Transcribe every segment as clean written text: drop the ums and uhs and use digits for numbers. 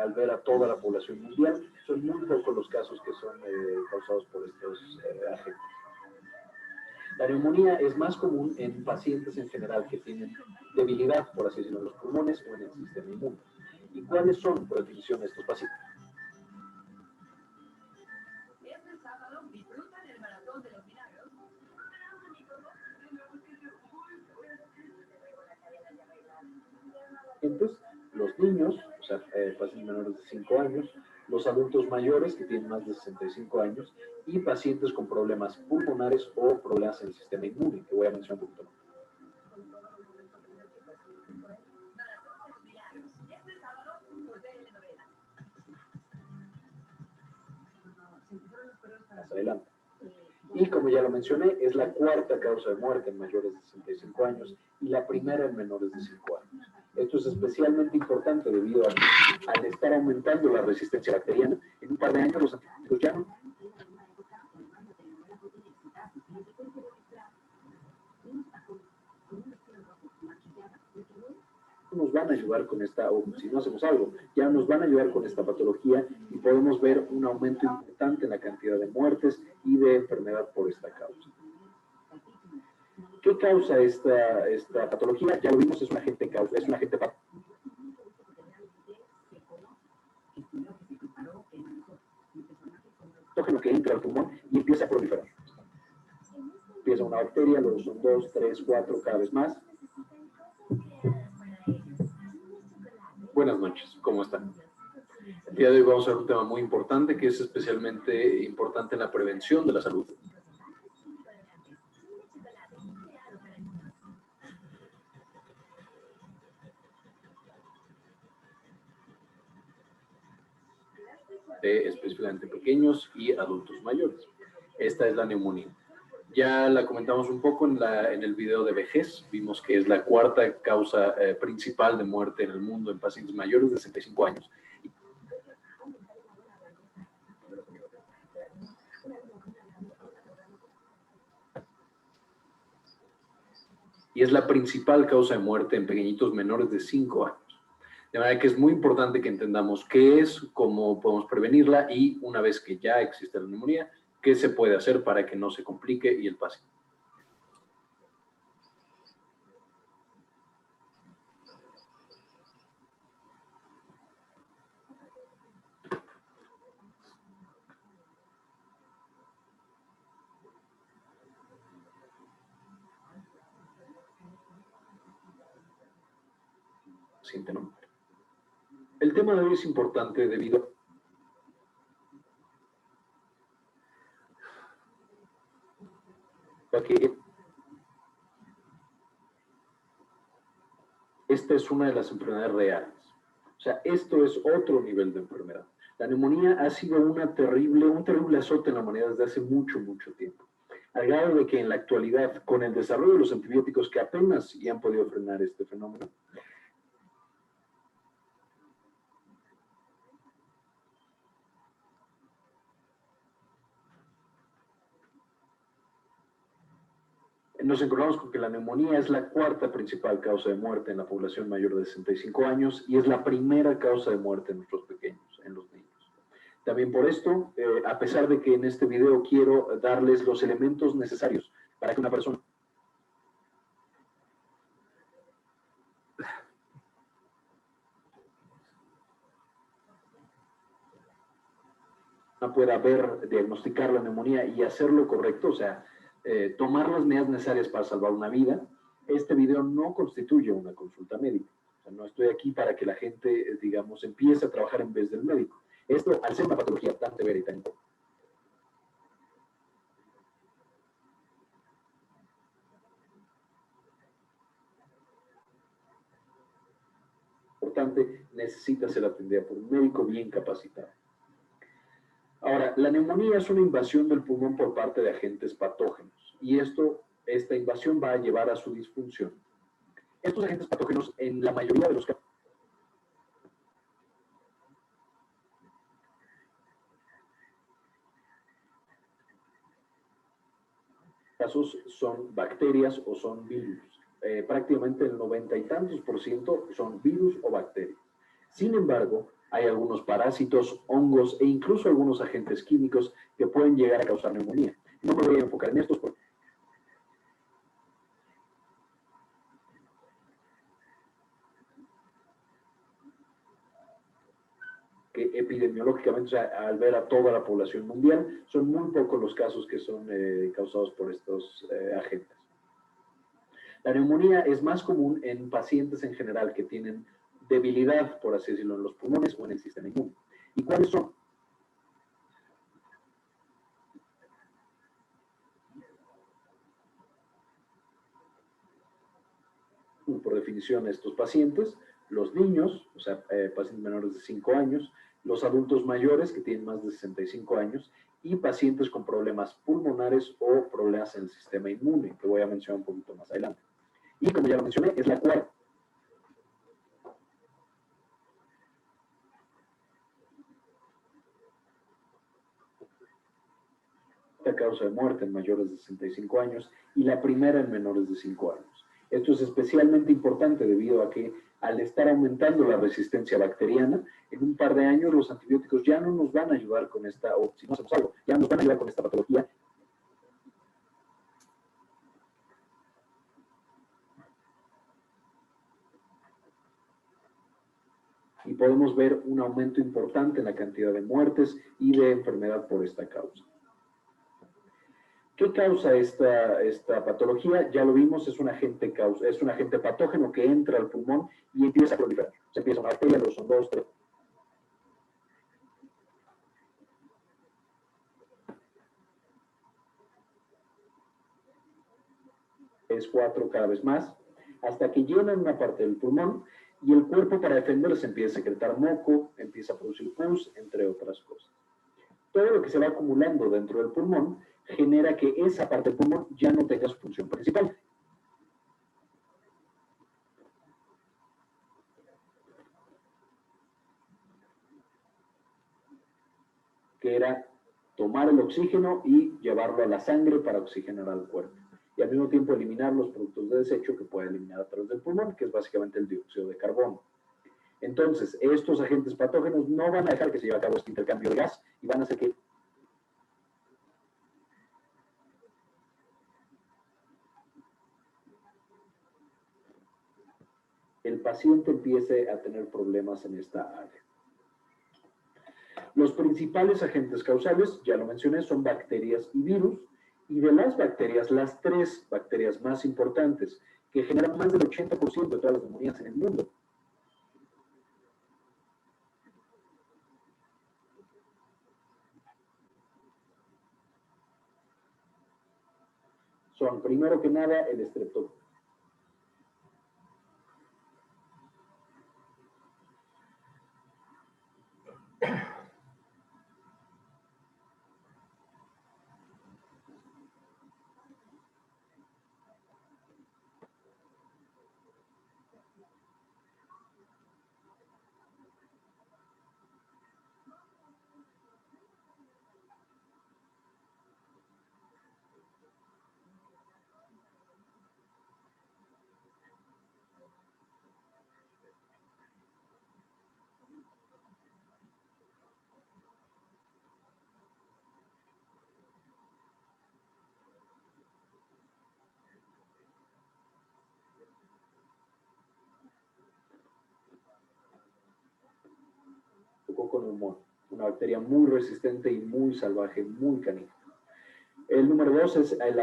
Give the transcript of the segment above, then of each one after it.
al ver a toda la población mundial, son muy pocos los casos que son causados por estos agentes. La neumonía es más común en pacientes en general que tienen debilidad, por así decirlo, en los pulmones o en el sistema inmune. ¿Y cuáles son, por definición, estos pacientes? Este sábado disfrutan el maratón de los milagros. Entonces, los niños, o sea, pacientes menores de 5 años, los adultos mayores que tienen más de 65 años y pacientes con problemas pulmonares o problemas en el sistema inmune, que voy a mencionar un poquito más. Más adelante. Y como ya lo mencioné, es la cuarta causa de muerte en mayores de 65 años y la primera en menores de 5 años. Esto es especialmente importante debido a que al estar aumentando la resistencia bacteriana, en un par de años los antibióticos ya no nos van a ayudar con esta, o si no hacemos algo, ya nos van a ayudar con esta patología y podemos ver un aumento importante en la cantidad de muertes y de enfermedad por esta causa. ¿Qué causa esta patología? Ya lo vimos, es un agente patógeno que entra al pulmón y empieza a proliferar. Empieza una bacteria, luego son 2, 3, 4, cada vez más. Buenas noches, ¿cómo están? El día de hoy vamos a ver un tema muy importante que es especialmente importante en la prevención de la salud. Específicamente pequeños y adultos mayores. Esta es la neumonía. Ya la comentamos un poco en el video de vejez. Vimos que es la cuarta causa principal de muerte en el mundo en pacientes mayores de 65 años. Y es la principal causa de muerte en pequeñitos menores de 5 años. De manera que es muy importante que entendamos qué es, cómo podemos prevenirla y una vez que ya existe la neumonía, qué se puede hacer para que no se complique y el paciente. ¿No? El tema de hoy es importante debido a que esta es una de las enfermedades reales. O sea, esto es otro nivel de enfermedad. La neumonía ha sido un terrible azote en la humanidad desde hace mucho, mucho tiempo. Al grado de que en la actualidad, con el desarrollo de los antibióticos que apenas ya han podido frenar este fenómeno, nos encontramos con que la neumonía es la cuarta principal causa de muerte en la población mayor de 65 años y es la primera causa de muerte en nuestros pequeños, en los niños. También por esto, a pesar de que en este video quiero darles los elementos necesarios para que una persona pueda diagnosticar la neumonía y hacerlo correcto, o sea, tomar las medidas necesarias para salvar una vida, este video no constituye una consulta médica. O sea, no estoy aquí para que la gente, digamos, empiece a trabajar en vez del médico. Esto, al ser una patología tan severa y tan importante, necesita ser atendida por un médico bien capacitado. Ahora, la neumonía es una invasión del pulmón por parte de agentes patógenos y esta invasión va a llevar a su disfunción. Estos agentes patógenos, en la mayoría de los casos son bacterias o son virus. Prácticamente el 90 y tantos % son virus o bacterias. Sin embargo, Hay algunos parásitos, hongos e incluso algunos agentes químicos que pueden llegar a causar neumonía. No me voy a enfocar en estos porque epidemiológicamente, o sea, al ver a toda la población mundial, son muy pocos los casos que son causados por estos agentes. La neumonía es más común en pacientes en general que tienen debilidad, por así decirlo, en los pulmones o en el sistema inmune. ¿Y cuáles son? Por definición, estos pacientes, los niños, o sea, pacientes menores de 5 años, los adultos mayores que tienen más de 65 años y pacientes con problemas pulmonares o problemas en el sistema inmune, que voy a mencionar un poquito más adelante. Y como ya lo mencioné, es la cuarta causa de muerte en mayores de 65 años y la primera en menores de 5 años. Esto es especialmente importante debido a que al estar aumentando la resistencia bacteriana, en un par de años los antibióticos ya no nos van a ayudar con esta, o si no hacemos algo, ya nos van a ayudar con esta patología. Y podemos ver un aumento importante en la cantidad de muertes y de enfermedad por esta causa. ¿Qué causa esta patología? Ya lo vimos, es un agente patógeno que entra al pulmón y empieza a proliferar. Se empieza una bacteria, los son 2, 3. Es 4 cada vez más, hasta que llenan una parte del pulmón y el cuerpo para defenderse empieza a secretar moco, empieza a producir pus, entre otras cosas. Todo lo que se va acumulando dentro del pulmón genera que esa parte del pulmón ya no tenga su función principal. Que era tomar el oxígeno y llevarlo a la sangre para oxigenar al cuerpo. Y al mismo tiempo eliminar los productos de desecho que puede eliminar a través del pulmón, que es básicamente el dióxido de carbono. Entonces, estos agentes patógenos no van a dejar que se lleve a cabo este intercambio de gas y van a hacer que el paciente empiece a tener problemas en esta área. Los principales agentes causales, ya lo mencioné, son bacterias y virus, y de las bacterias, las 3 bacterias más importantes, que generan más del 80% de todas las neumonías en el mundo. Son, primero que nada, el estreptococcus. Una bacteria muy resistente y muy salvaje, muy canija. El número 2 es el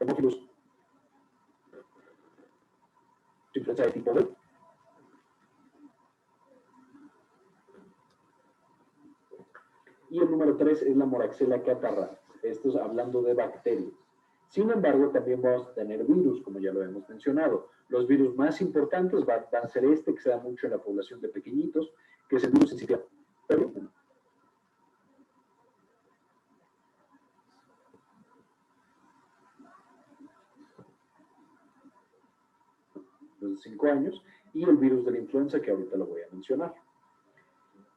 Haemophilus influenza de tipo B. Y el número 3 es la Moraxella catarrhalis. Esto es hablando de bacterias. Sin embargo, también vamos a tener virus, como ya lo hemos mencionado. Los virus más importantes van a ser este, que se da mucho en la población de pequeñitos, que es el virus sincicial. De 5 años, y el virus de la influenza, que ahorita lo voy a mencionar.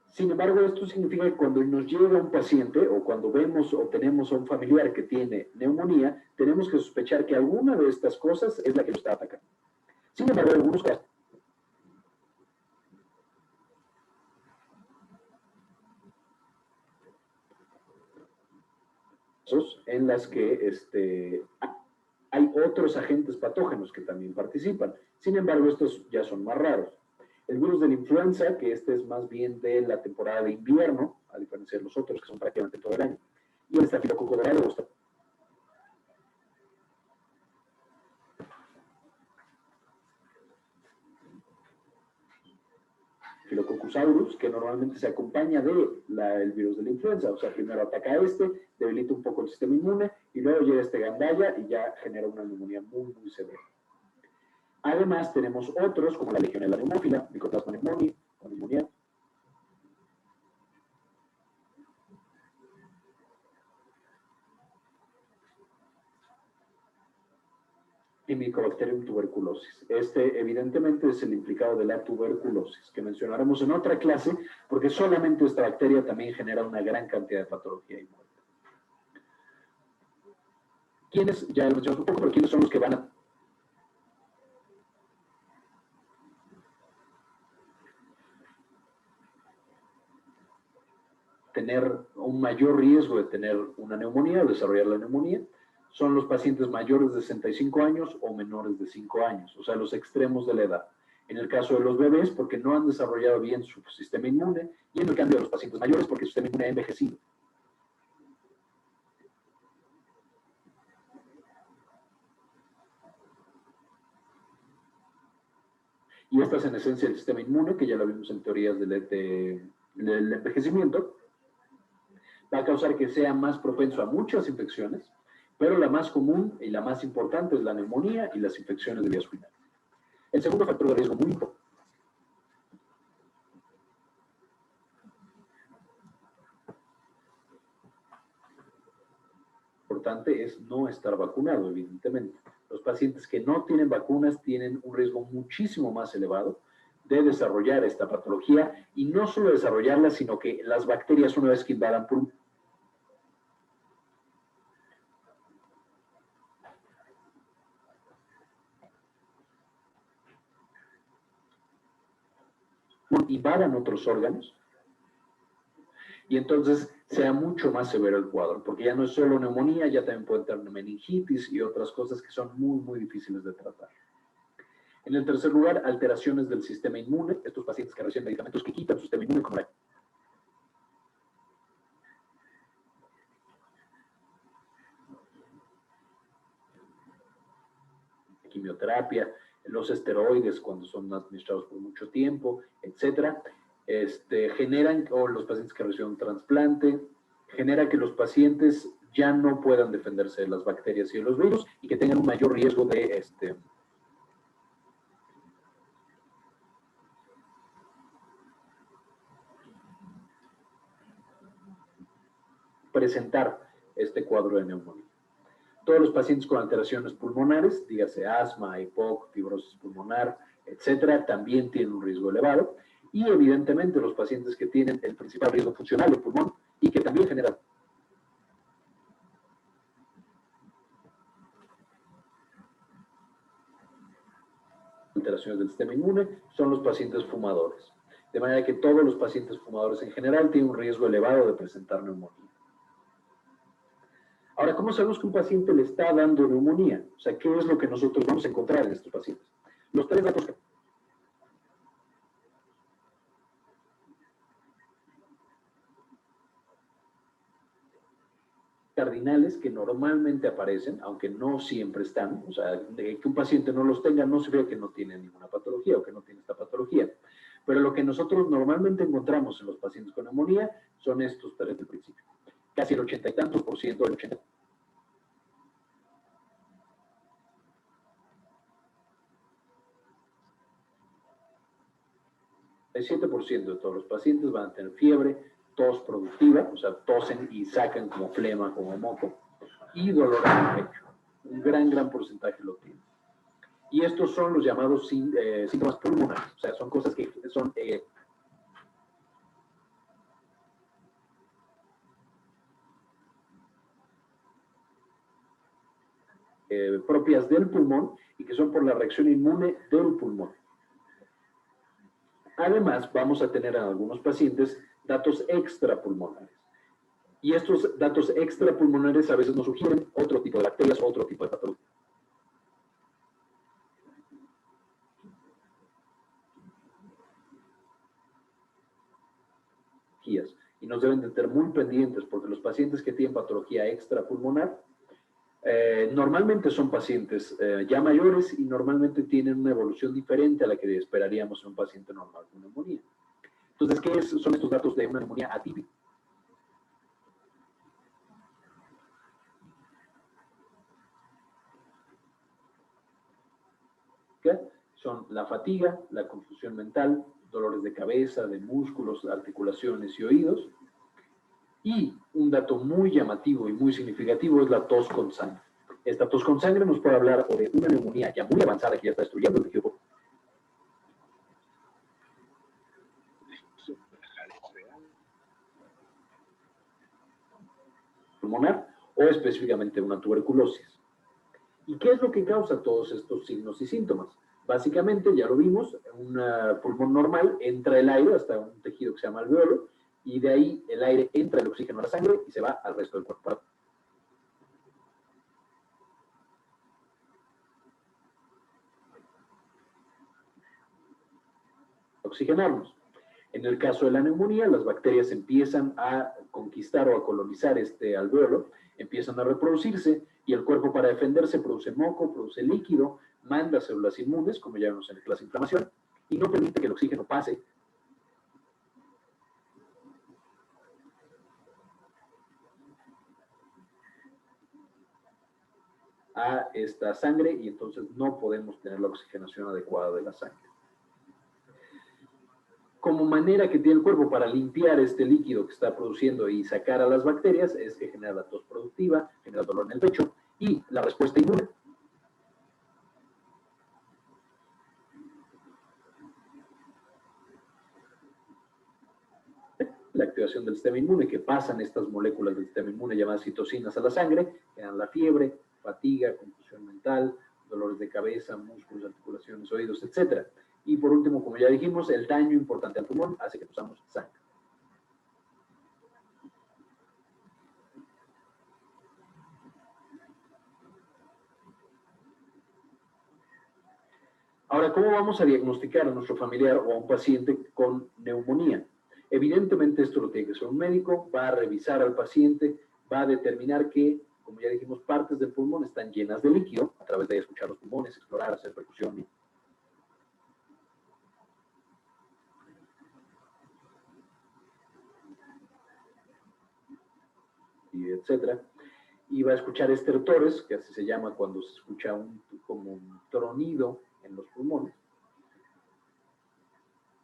Sin embargo, esto significa que cuando nos llega un paciente o cuando vemos o tenemos a un familiar que tiene neumonía, tenemos que sospechar que alguna de estas cosas es la que lo está atacando. Sin embargo, en algunos casos, en las que hay otros agentes patógenos que también participan. Sin embargo, estos ya son más raros. El virus de la influenza, que este es más bien de la temporada de invierno, a diferencia de los otros que son prácticamente todo el año. Y el estafilococo dorado, Staphylococcus aureus, que normalmente se acompaña del virus de la influenza. O sea, primero ataca a debilita un poco el sistema inmune, y luego llega Gandaya y ya genera una neumonía muy, muy severa. Además, tenemos otros, como la Legionella pneumófila, Mycoplasma pneumoniae, o neumonía. Y Mycobacterium tuberculosis. Evidentemente, es el implicado de la tuberculosis, que mencionaremos en otra clase, porque solamente esta bacteria también genera una gran cantidad de patología y muerte. ¿Quiénes, ya lo mencionamos un poco, pero quiénes son los que van a tener un mayor riesgo de tener una neumonía o desarrollar la neumonía? Son los pacientes mayores de 65 años o menores de 5 años, o sea, los extremos de la edad. En el caso de los bebés, porque no han desarrollado bien su sistema inmune, y en el cambio de los pacientes mayores, porque su sistema inmune ha envejecido. Y esta es en esencia el sistema inmune, que ya lo vimos en teorías del envejecimiento. Va a causar que sea más propenso a muchas infecciones, pero la más común y la más importante es la neumonía y las infecciones de vías urinarias. El segundo factor de riesgo muy importante es no estar vacunado, evidentemente. Los pacientes que no tienen vacunas tienen un riesgo muchísimo más elevado de desarrollar esta patología, y no solo desarrollarla, sino que las bacterias, una vez que invadan por invadan otros órganos, y entonces sea mucho más severo el cuadro, porque ya no es solo neumonía, ya también puede tener meningitis y otras cosas que son muy, muy difíciles de tratar. En el tercer lugar, alteraciones del sistema inmune. Estos pacientes que reciben medicamentos que quitan su sistema inmune, como la quimioterapia, los esteroides cuando son administrados por mucho tiempo, etcétera, generan, o los pacientes que reciben un trasplante, genera que los pacientes ya no puedan defenderse de las bacterias y de los virus, y que tengan un mayor riesgo de presentar este cuadro de neumonía. Todos los pacientes con alteraciones pulmonares, dígase asma, EPOC, fibrosis pulmonar, etcétera, también tienen un riesgo elevado. Y evidentemente los pacientes que tienen el principal riesgo funcional del pulmón y que también generan alteraciones del sistema inmune son los pacientes fumadores. De manera que todos los pacientes fumadores en general tienen un riesgo elevado de presentar neumonía. Ahora, ¿cómo sabemos que un paciente le está dando neumonía? O sea, ¿qué es lo que nosotros vamos a encontrar en estos pacientes? Los tres datos cardinales que normalmente aparecen, aunque no siempre están, o sea, de que un paciente no los tenga no significa que no tiene ninguna patología o que no tiene esta patología. Pero lo que nosotros normalmente encontramos en los pacientes con neumonía son estos tres del principio. Casi el 80 y tantos por ciento, el 80%. El 7% de todos los pacientes van a tener fiebre, tos productiva, o sea, tosen y sacan como flema, como moco, y dolor en el pecho. Un gran porcentaje lo tiene. Y estos son los llamados síntomas pulmonares, o sea, son cosas que son propias del pulmón y que son por la reacción inmune del pulmón. Además, vamos a tener en algunos pacientes datos extrapulmonares. Y estos datos extrapulmonares a veces nos sugieren otro tipo de bacterias, otro tipo de patología. Y nos deben de tener muy pendientes porque los pacientes que tienen patología extrapulmonar normalmente son pacientes ya mayores y normalmente tienen una evolución diferente a la que esperaríamos en un paciente normal con neumonía. Entonces, ¿qué son estos datos de una neumonía atípica? ¿Qué? Son la fatiga, la confusión mental, dolores de cabeza, de músculos, articulaciones y oídos. Y un dato muy llamativo y muy significativo es la tos con sangre. Esta tos con sangre nos puede hablar o de una neumonía ya muy avanzada que ya está destruyendo el tejido pulmonar o específicamente una tuberculosis. ¿Y qué es lo que causa todos estos signos y síntomas? Básicamente, ya lo vimos, un pulmón normal entra el aire hasta un tejido que se llama alveolo y de ahí el aire entra el oxígeno a la sangre y se va al resto del cuerpo. Oxigenarnos. En el caso de la neumonía, las bacterias empiezan a conquistar o a colonizar este alveolo, empiezan a reproducirse y el cuerpo para defenderse produce moco, produce líquido, manda células inmunes, como ya vemos en la clase de inflamación, y no permite que el oxígeno pase a esta sangre y entonces no podemos tener la oxigenación adecuada de la sangre. Como manera que tiene el cuerpo para limpiar este líquido que está produciendo y sacar a las bacterias es que genera la tos productiva, genera dolor en el pecho y la respuesta inmune. La activación del sistema inmune, que pasan estas moléculas del sistema inmune llamadas citocinas a la sangre, que dan la fiebre, fatiga, confusión mental, dolores de cabeza, músculos, articulaciones, oídos, etc. Y por último, como ya dijimos, el daño importante al pulmón hace que tosamos sangre. Ahora, ¿cómo vamos a diagnosticar a nuestro familiar o a un paciente con neumonía? Evidentemente esto lo tiene que hacer un médico, va a revisar al paciente, va a determinar que, como ya dijimos, partes del pulmón están llenas de líquido, a través de escuchar los pulmones, explorar, hacer percusión, y etcétera. Y va a escuchar estertores, que así se llama cuando se escucha como un tronido en los pulmones.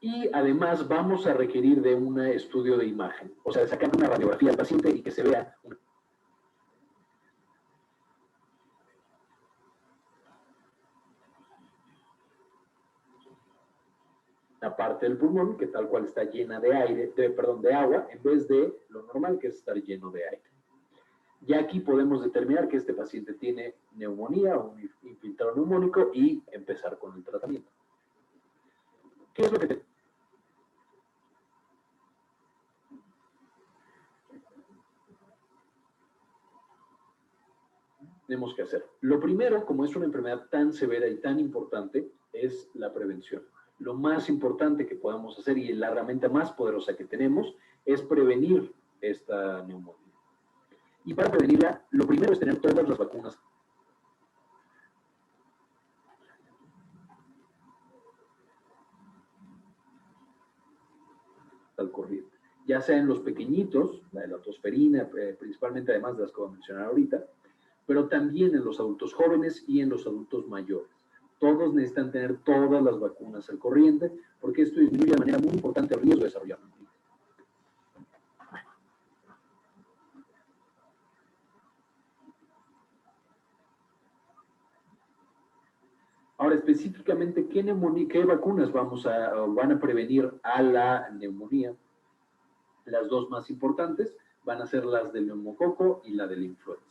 Y además vamos a requerir de un estudio de imagen, o sea, de sacar una radiografía al paciente y que se vea una parte del pulmón que tal cual está llena de aire, de agua, en vez de lo normal que es estar lleno de aire. Ya aquí podemos determinar que este paciente tiene neumonía o un infiltrado neumónico y empezar con el tratamiento. ¿Qué es lo que tenemos que hacer? Lo primero, como es una enfermedad tan severa y tan importante, es la prevención. Lo más importante que podamos hacer y la herramienta más poderosa que tenemos es prevenir esta neumonía. Y para prevenirla, lo primero es tener todas las vacunas al corriente. Ya sea en los pequeñitos, la de la tosferina, principalmente además de las que voy a mencionar ahorita, pero también en los adultos jóvenes y en los adultos mayores. Todos necesitan tener todas las vacunas al corriente, porque esto disminuye de manera muy importante el riesgo de desarrollar neumonía. Ahora, específicamente, ¿qué vacunas van a prevenir a la neumonía? Las dos más importantes van a ser las del neumococo y la de la influenza.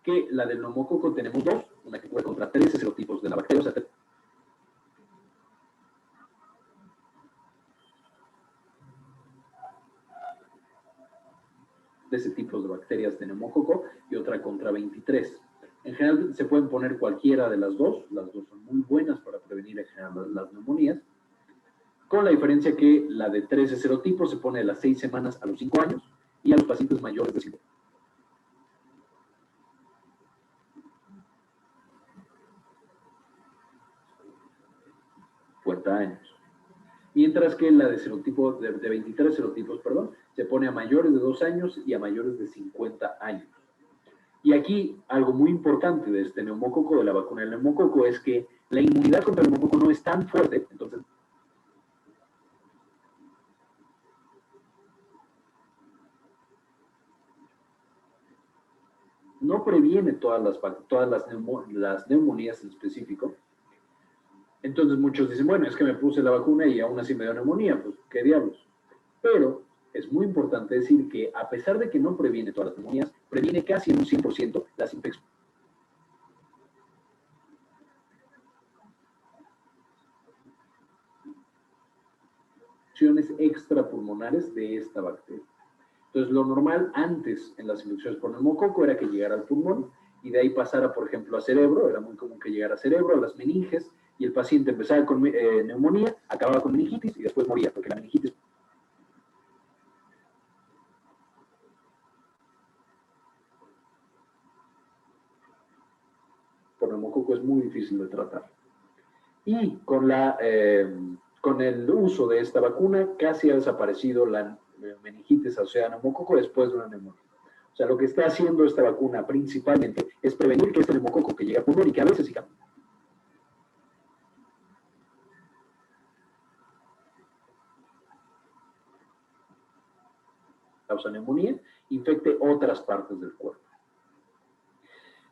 Que la del neumococo tenemos dos, una que cubre contra 13 serotipos de la bacteria, o sea, 13 tipos de bacterias de neumococo y otra contra 23. En general se pueden poner cualquiera de las dos son muy buenas para prevenir en general las neumonías, con la diferencia que la de 13 serotipos se pone de las 6 semanas a los 5 años y a los pacientes mayores de 50 años. Mientras que la de serotipo, de 23 serotipos, perdón, se pone a mayores de 2 años y a mayores de 50 años. Y aquí, algo muy importante de este neumococo, de la vacuna del neumococo, es que la inmunidad contra el neumococo no es tan fuerte, entonces no previene todas las neumonías en específico. Entonces muchos dicen, bueno, es que me puse la vacuna y aún así me dio neumonía, pues qué diablos. Pero es muy importante decir que a pesar de que no previene todas las neumonías, previene casi en un 100% las infecciones extrapulmonares de esta bacteria. Entonces, lo normal antes en las infecciones por neumococo era que llegara al pulmón y de ahí pasara, por ejemplo, a cerebro. Era muy común que llegara a cerebro, a las meninges, y el paciente empezaba con neumonía, acababa con meningitis y después moría, porque la meningitis por neumococo es muy difícil de tratar. Y con el uso de esta vacuna casi ha desaparecido la meningitis asociada a neumococo después de una neumonía. O sea, lo que está haciendo esta vacuna principalmente es prevenir que este neumococo que llega a pulmón y que a veces sí causa neumonía, infecte otras partes del cuerpo.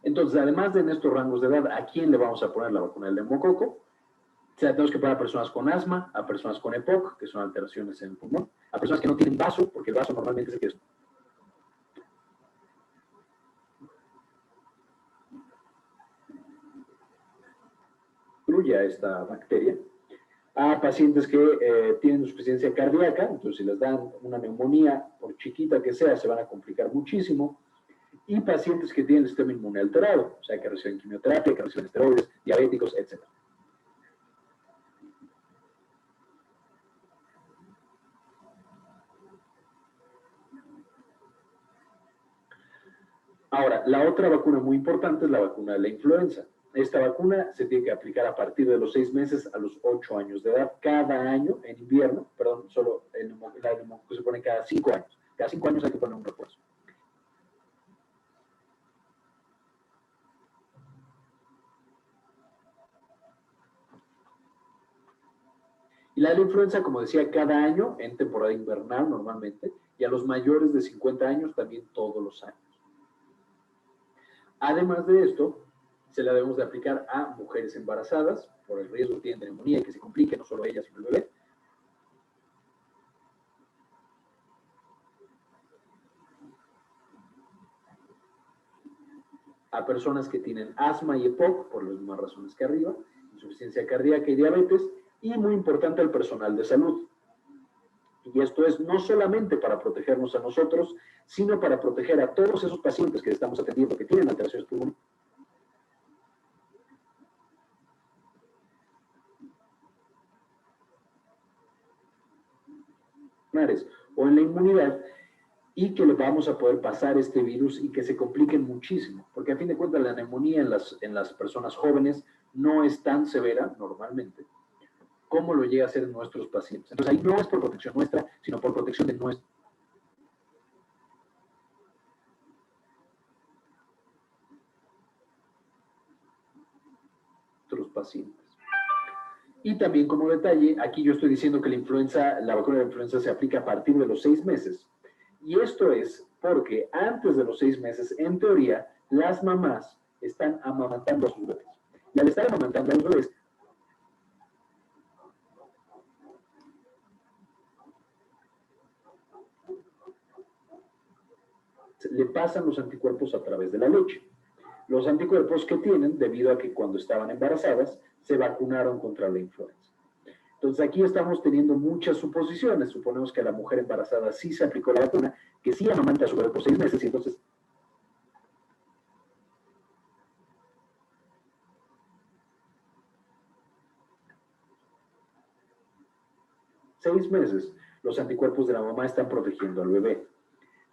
Entonces, además de en estos rangos de edad, ¿a quién le vamos a poner la vacuna del neumococo? O sea, tenemos que poner a personas con asma, a personas con EPOC, que son alteraciones en el pulmón, a personas que no tienen vaso, porque el vaso normalmente es el que destruye a esta bacteria, a pacientes que tienen insuficiencia cardíaca, entonces si les dan una neumonía, por chiquita que sea, se van a complicar muchísimo, y pacientes que tienen el sistema inmune alterado, o sea, que reciben quimioterapia, que reciben esteroides, diabéticos, etc. Ahora, la otra vacuna muy importante es la vacuna de la influenza. Esta vacuna se tiene que aplicar a partir de los 6 meses a los 8 años de edad, cada año en invierno, perdón, solo el neumococo se pone cada 5 años. Cada 5 años hay que poner un refuerzo. Y la de la influenza, como decía, cada año en temporada invernal normalmente, y a los mayores de 50 años también todos los años. Además de esto, se la debemos de aplicar a mujeres embarazadas por el riesgo que tienen de neumonía y que se complique, no solo ellas, sino el bebé. A personas que tienen asma y EPOC, por las mismas razones que arriba, insuficiencia cardíaca y diabetes, y muy importante al personal de salud. Y esto es no solamente para protegernos a nosotros, sino para proteger a todos esos pacientes que estamos atendiendo que tienen alteraciones pulmonares o en la inmunidad, y que le vamos a poder pasar este virus y que se compliquen muchísimo, porque a fin de cuentas la neumonía en las personas jóvenes no es tan severa normalmente como lo llega a ser en nuestros pacientes. Entonces ahí no es por protección nuestra, sino por protección de nuestros pacientes. Y también como detalle, aquí yo estoy diciendo que la vacuna de la influenza se aplica a partir de los 6 meses. Y esto es porque antes de los 6 meses, en teoría, las mamás están amamantando a sus bebés. Y al estar amamantando a los bebés, le pasan los anticuerpos a través de la leche. Los anticuerpos que tienen debido a que cuando estaban embarazadas se vacunaron contra la influenza. Entonces aquí estamos teniendo muchas suposiciones. Suponemos que a la mujer embarazada sí se aplicó la vacuna, que sí amamanta a su bebé por 6 meses y entonces 6 meses los anticuerpos de la mamá están protegiendo al bebé.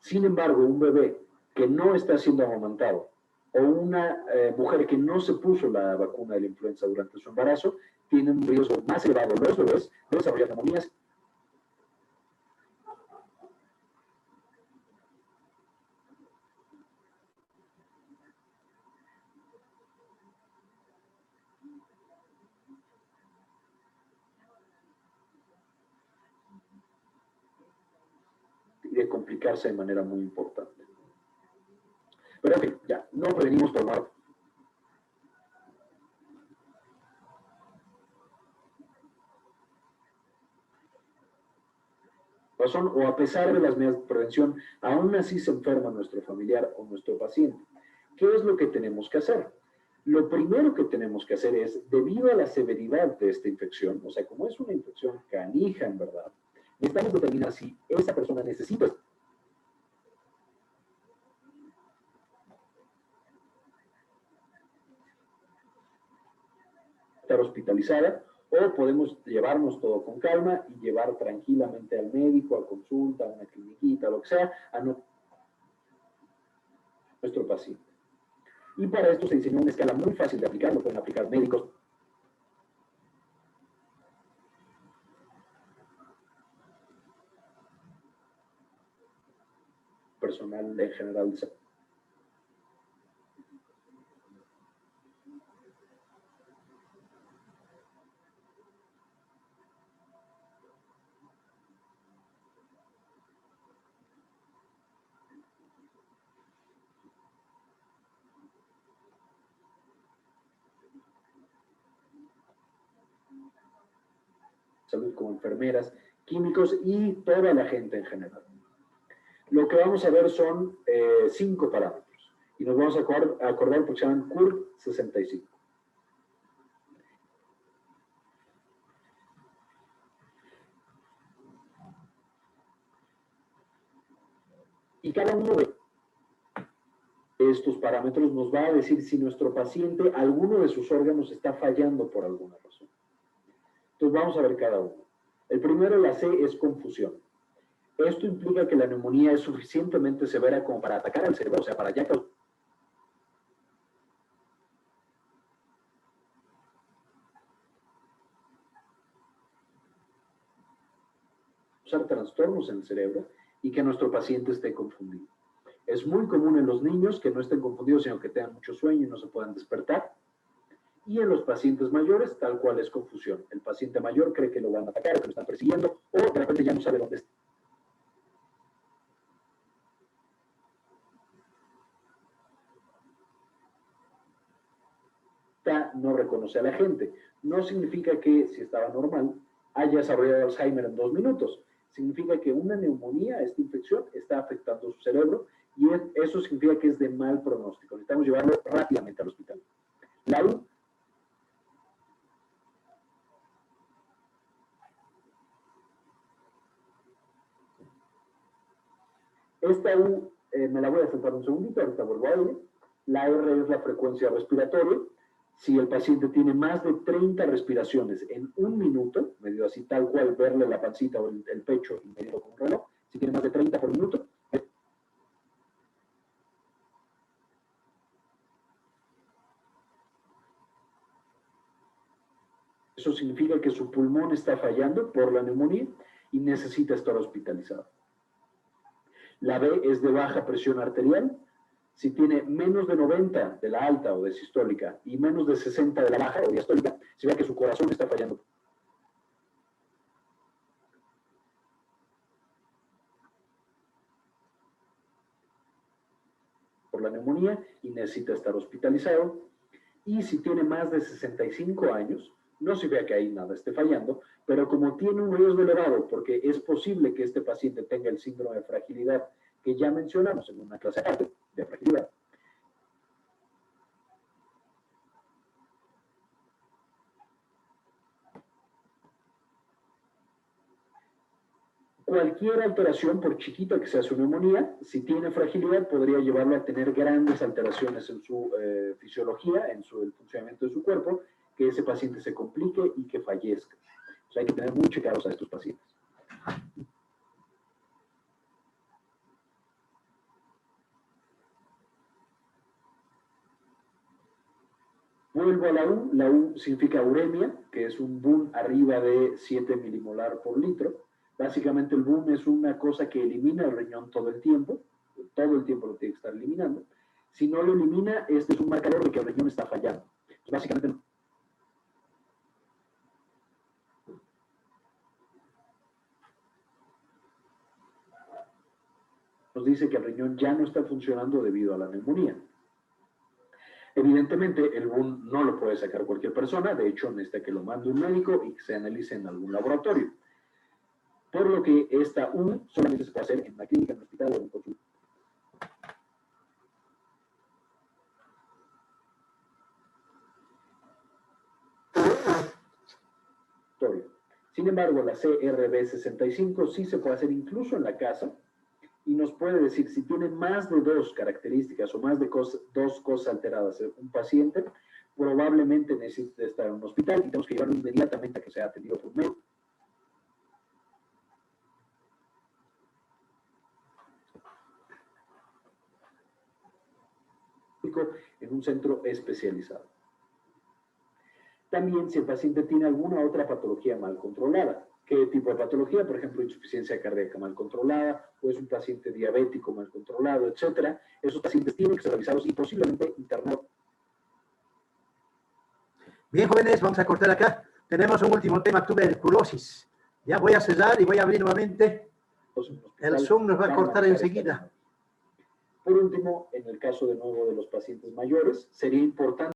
Sin embargo, un bebé que no está siendo amamantado o una mujer que no se puso la vacuna de la influenza durante su embarazo tiene un riesgo más elevado los bebés de desarrollar neumonías. Y de complicarse de manera muy importante. Pero en fin, ya, no prevenimos por nada. Razón, o a pesar de las medidas de prevención, aún así se enferma nuestro familiar o nuestro paciente. ¿Qué es lo que tenemos que hacer? Lo primero que tenemos que hacer es, debido a la severidad de esta infección, o sea, como es una infección canija en verdad, necesitamos determinar si esa persona necesita estar hospitalizada o podemos llevarnos todo con calma y llevar tranquilamente al médico, a consulta, a una cliniquita, lo que sea, a nuestro paciente. Y para esto se diseñó una escala muy fácil de aplicar, lo pueden aplicar médicos, personal en general de salud. Salud como enfermeras, químicos y toda la gente en general. Lo que vamos a ver son 5 parámetros y nos vamos a acordar porque se llaman CUR 65. Y cada uno de estos parámetros nos va a decir si nuestro paciente, alguno de sus órganos está fallando por alguna razón. Entonces vamos a ver cada uno. El primero, la C, es confusión. Esto implica que la neumonía es suficientemente severa como para atacar al cerebro, o sea, para ya causar trastornos en el cerebro y que nuestro paciente esté confundido. Es muy común en los niños que no estén confundidos, sino que tengan mucho sueño y no se puedan despertar. Y en los pacientes mayores, tal cual es confusión. El paciente mayor cree que lo van a atacar, que lo están persiguiendo, o de repente ya no sabe dónde está, no reconoce a la gente. No significa que, si estaba normal, haya desarrollado Alzheimer en 2 minutos. Significa que una neumonía, esta infección, está afectando su cerebro y eso significa que es de mal pronóstico. Necesitamos llevarlo rápidamente al hospital. La U. Esta U me la voy a saltar un segundito, ahorita vuelvo a ella. La R es la frecuencia respiratoria. Si el paciente tiene más de 30 respiraciones en 1 minuto, medio así tal cual, verle la pancita o el pecho y medirlo con un reloj, si tiene más de 30 por minuto, eso significa que su pulmón está fallando por la neumonía y necesita estar hospitalizado. La B es de baja presión arterial. Si tiene menos de 90 de la alta o de sistólica y menos de 60 de la baja o diastólica, significa que su corazón está fallando. Por la neumonía y necesita estar hospitalizado. Y si tiene más de 65 años, no significa que ahí nada esté fallando, pero como tiene un riesgo elevado, porque es posible que este paciente tenga el síndrome de fragilidad que ya mencionamos en una clase aparte de fragilidad, Cualquier alteración, por chiquita que sea su neumonía, si tiene fragilidad, podría llevarlo a tener grandes alteraciones en su fisiología, en el funcionamiento de su cuerpo, que ese paciente se complique y que fallezca. O sea, hay que tener mucho cuidado a estos pacientes. Vuelvo a la U. La U significa uremia, que es un boom arriba de 7 milimolar por litro. Básicamente el boom es una cosa que elimina el riñón todo el tiempo lo tiene que estar eliminando. Si no lo elimina, este es un marcador de que el riñón está fallando. Básicamente nos dice que el riñón ya no está funcionando debido a la neumonía. Evidentemente, el boom no lo puede sacar cualquier persona, de hecho necesita que lo mande un médico y que se analice en algún laboratorio. Por lo que esta U solamente se puede hacer en una clínica, en un hospital o en un consultorio. Sin embargo, la CRB65 sí se puede hacer incluso en la casa y nos puede decir si tiene más de 2 características o más de 2 cosas alteradas en un paciente, probablemente necesite estar en un hospital y tenemos que llevarlo inmediatamente a que sea atendido por un médico. En un centro especializado. También si el paciente tiene alguna otra patología mal controlada. ¿Qué tipo de patología? Por ejemplo, insuficiencia cardíaca mal controlada, o es un paciente diabético mal controlado, etcétera. Esos pacientes tienen que ser revisados y posiblemente internados. Bien, jóvenes, vamos a cortar acá. Tenemos un último tema, tuberculosis. Ya voy a cerrar y voy a abrir nuevamente. El Zoom nos va a cortar enseguida. Por último, en el caso de nuevo de los pacientes mayores, sería importante